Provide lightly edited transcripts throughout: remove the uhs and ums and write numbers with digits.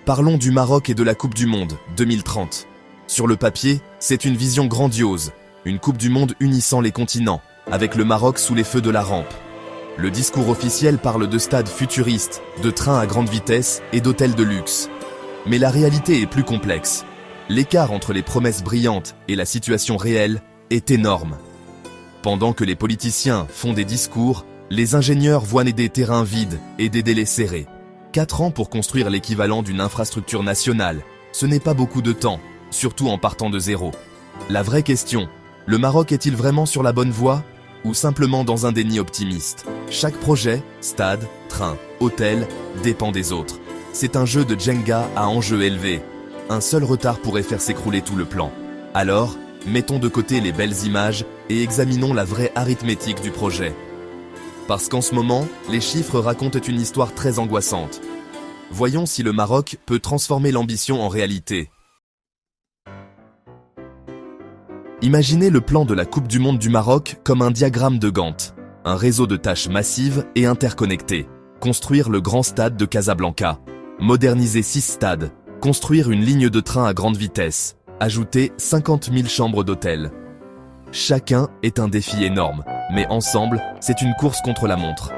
Parlons du Maroc et de la Coupe du Monde 2030. Sur le papier, c'est une vision grandiose, une Coupe du Monde unissant les continents, avec le Maroc sous les feux de la rampe. Le discours officiel parle de stades futuristes, de trains à grande vitesse et d'hôtels de luxe. Mais la réalité est plus complexe. L'écart entre les promesses brillantes et la situation réelle est énorme. Pendant que les politiciens font des discours, les ingénieurs voient des terrains vides et des délais serrés. 4 ans pour construire l'équivalent d'une infrastructure nationale, ce n'est pas beaucoup de temps, surtout en partant de zéro. La vraie question, le Maroc est-il vraiment sur la bonne voie ou simplement dans un déni optimiste? Chaque projet, stade, train, hôtel, dépend des autres. C'est un jeu de Jenga à enjeu élevé. Un seul retard pourrait faire s'écrouler tout le plan. Alors, mettons de côté les belles images et examinons la vraie arithmétique du projet. Parce qu'en ce moment, les chiffres racontent une histoire très angoissante. Voyons si le Maroc peut transformer l'ambition en réalité. Imaginez le plan de la Coupe du Monde du Maroc comme un diagramme de Gantt. Un réseau de tâches massives et interconnectées. Construire le grand stade de Casablanca. Moderniser 6 stades. Construire une ligne de train à grande vitesse. Ajouter 50 000 chambres d'hôtel. Chacun est un défi énorme, mais ensemble, c'est une course contre la montre.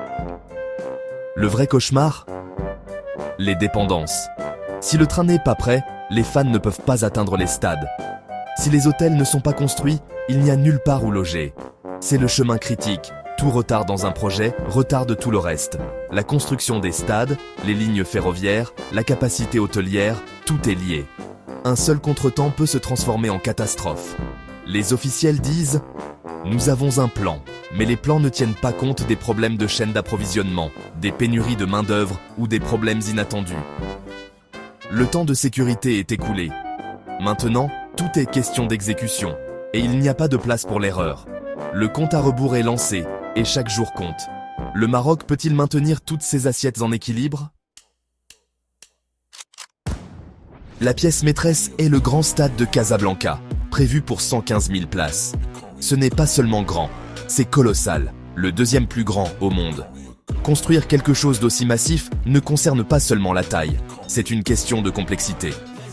Le vrai cauchemar? Les dépendances. Si le train n'est pas prêt, les fans ne peuvent pas atteindre les stades. Si les hôtels ne sont pas construits, il n'y a nulle part où loger. C'est le chemin critique. Tout retard dans un projet retarde tout le reste. La construction des stades, les lignes ferroviaires, la capacité hôtelière, tout est lié. Un seul contretemps peut se transformer en catastrophe. Les officiels disent « Nous avons un plan », mais les plans ne tiennent pas compte des problèmes de chaîne d'approvisionnement, des pénuries de main-d'œuvre ou des problèmes inattendus. Le temps de sécurité est écoulé. Maintenant, tout est question d'exécution, et il n'y a pas de place pour l'erreur. Le compte à rebours est lancé, et chaque jour compte. Le Maroc peut-il maintenir toutes ses assiettes en équilibre? La pièce maîtresse est le grand stade de Casablanca, prévu pour 115 000 places. Ce n'est pas seulement grand, c'est colossal, le deuxième plus grand au monde. Construire quelque chose d'aussi massif ne concerne pas seulement la taille, c'est une question de complexité.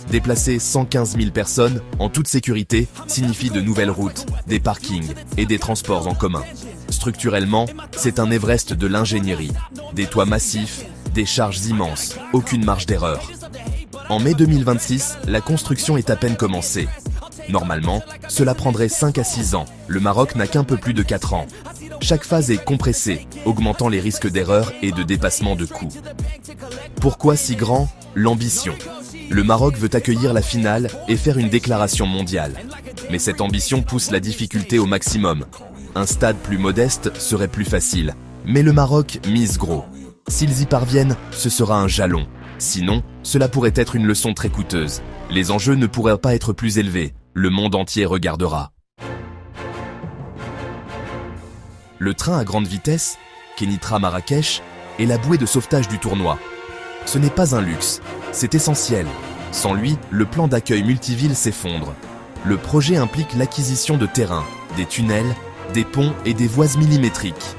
Déplacer 115 000 personnes en toute sécurité signifie de nouvelles routes, des parkings et des transports en commun. Structurellement, c'est un Everest de l'ingénierie. Des toits massifs, des charges immenses, aucune marge d'erreur. En mai 2026, la construction est à peine commencée. Normalement, cela prendrait 5 à 6 ans. Le Maroc n'a qu'un peu plus de 4 ans. Chaque phase est compressée, augmentant les risques d'erreur et de dépassement de coûts. Pourquoi si grand? L'ambition. Le Maroc veut accueillir la finale et faire une déclaration mondiale. Mais cette ambition pousse la difficulté au maximum. Un stade plus modeste serait plus facile. Mais le Maroc mise gros. S'ils y parviennent, ce sera un jalon. Sinon, cela pourrait être une leçon très coûteuse. Les enjeux ne pourraient pas être plus élevés. Le monde entier regardera. Le train à grande vitesse, Kenitra-Marrakech, est la bouée de sauvetage du tournoi. Ce n'est pas un luxe, c'est essentiel. Sans lui, le plan d'accueil multiville s'effondre. Le projet implique l'acquisition de terrains, des tunnels, des ponts et des voies millimétriques.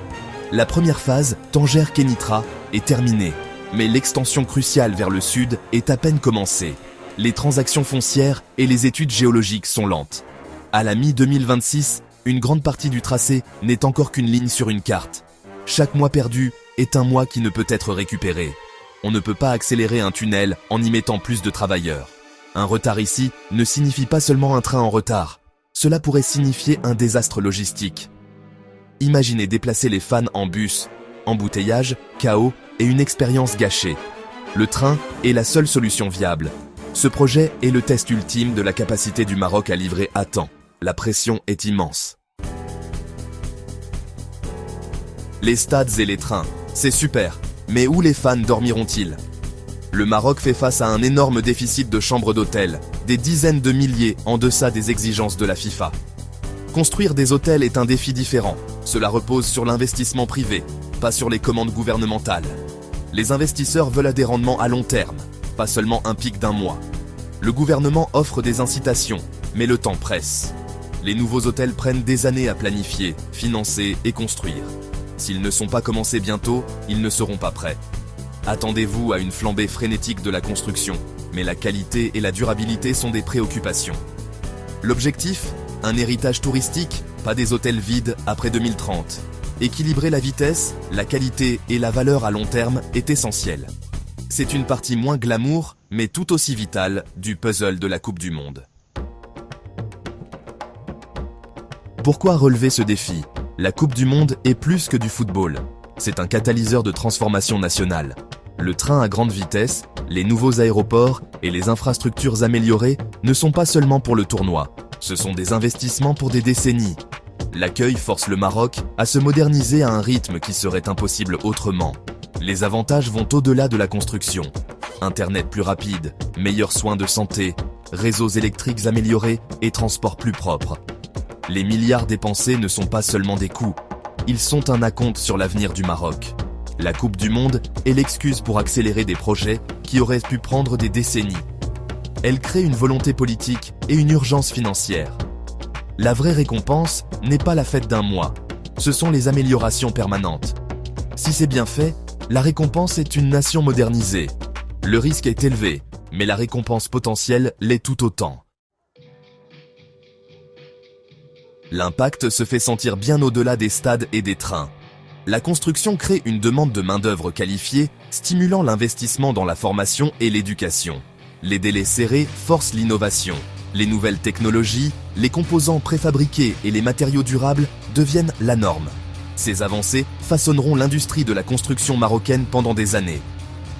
La première phase, Tanger-Kenitra, est terminée, mais l'extension cruciale vers le sud est à peine commencée. Les transactions foncières et les études géologiques sont lentes. À la mi-2026, une grande partie du tracé n'est encore qu'une ligne sur une carte. Chaque mois perdu est un mois qui ne peut être récupéré. On ne peut pas accélérer un tunnel en y mettant plus de travailleurs. Un retard ici ne signifie pas seulement un train en retard. Cela pourrait signifier un désastre logistique. Imaginez déplacer les fans en bus, embouteillage, chaos et une expérience gâchée. Le train est la seule solution viable. Ce projet est le test ultime de la capacité du Maroc à livrer à temps. La pression est immense. Les stades et les trains, c'est super, mais où les fans dormiront-ils? Le Maroc fait face à un énorme déficit de chambres d'hôtel, des dizaines de milliers en deçà des exigences de la FIFA. Construire des hôtels est un défi différent. Cela repose sur l'investissement privé, pas sur les commandes gouvernementales. Les investisseurs veulent des rendements à long terme, pas seulement un pic d'un mois. Le gouvernement offre des incitations, mais le temps presse. Les nouveaux hôtels prennent des années à planifier, financer et construire. S'ils ne sont pas commencés bientôt, ils ne seront pas prêts. Attendez-vous à une flambée frénétique de la construction. mais la qualité et la durabilité sont des préoccupations. L'objectif ? Un héritage touristique, pas des hôtels vides après 2030. Équilibrer la vitesse, la qualité et la valeur à long terme est essentiel. C'est une partie moins glamour, mais tout aussi vitale, du puzzle de la Coupe du Monde. Pourquoi relever ce défi ? La Coupe du Monde est plus que du football. C'est un catalyseur de transformation nationale. Le train à grande vitesse, les nouveaux aéroports et les infrastructures améliorées ne sont pas seulement pour le tournoi. Ce sont des investissements pour des décennies. L'accueil force le Maroc à se moderniser à un rythme qui serait impossible autrement. Les avantages vont au-delà de la construction. Internet plus rapide, meilleurs soins de santé, réseaux électriques améliorés et transports plus propres. Les milliards dépensés ne sont pas seulement des coûts, ils sont un acompte sur l'avenir du Maroc. La Coupe du Monde est l'excuse pour accélérer des projets qui auraient pu prendre des décennies. Elle crée une volonté politique et une urgence financière. La vraie récompense n'est pas la fête d'un mois, ce sont les améliorations permanentes. Si c'est bien fait, la récompense est une nation modernisée. Le risque est élevé, mais la récompense potentielle l'est tout autant. L'impact se fait sentir bien au-delà des stades et des trains. La construction crée une demande de main-d'œuvre qualifiée, stimulant l'investissement dans la formation et l'éducation. Les délais serrés forcent l'innovation. Les nouvelles technologies, les composants préfabriqués et les matériaux durables deviennent la norme. Ces avancées façonneront l'industrie de la construction marocaine pendant des années.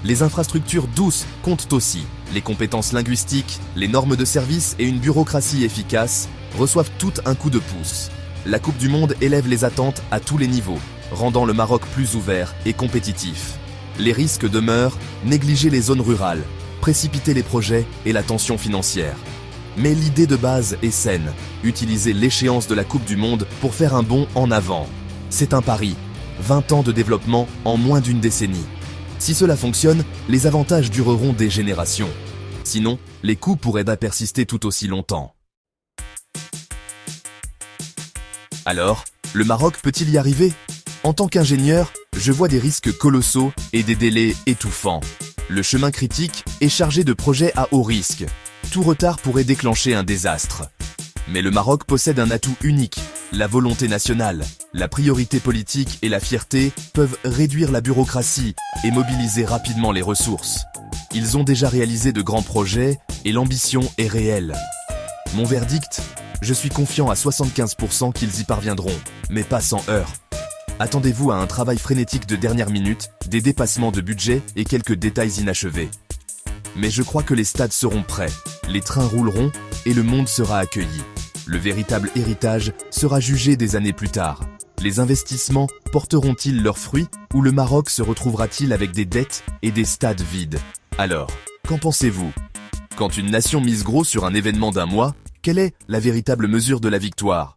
Les infrastructures douces comptent aussi. Les compétences linguistiques, les normes de service et une bureaucratie efficace reçoivent toutes un coup de pouce. La Coupe du Monde élève les attentes à tous les niveaux, rendant le Maroc plus ouvert et compétitif. Les risques demeurent, négliger les zones rurales, précipiter les projets et la tension financière. Mais l'idée de base est saine, utiliser l'échéance de la Coupe du Monde pour faire un bond en avant. C'est un pari, 20 ans de développement en moins d'une décennie. Si cela fonctionne, les avantages dureront des générations. Sinon, les coûts pourraient persister tout aussi longtemps. Alors, le Maroc peut-il y arriver ? En tant qu'ingénieur, je vois des risques colossaux et des délais étouffants. Le chemin critique est chargé de projets à haut risque. Tout retard pourrait déclencher un désastre. Mais le Maroc possède un atout unique, la volonté nationale. La priorité politique et la fierté peuvent réduire la bureaucratie et mobiliser rapidement les ressources. Ils ont déjà réalisé de grands projets et l'ambition est réelle. Mon verdict ? Je suis confiant à 75% qu'ils y parviendront, mais pas sans heurts. Attendez-vous à un travail frénétique de dernière minute, des dépassements de budget et quelques détails inachevés. Mais je crois que les stades seront prêts, les trains rouleront et le monde sera accueilli. Le véritable héritage sera jugé des années plus tard. Les investissements porteront-ils leurs fruits ou le Maroc se retrouvera-t-il avec des dettes et des stades vides ? Alors, qu'en pensez-vous ? Quand une nation mise gros sur un événement d'un mois, quelle est la véritable mesure de la victoire ?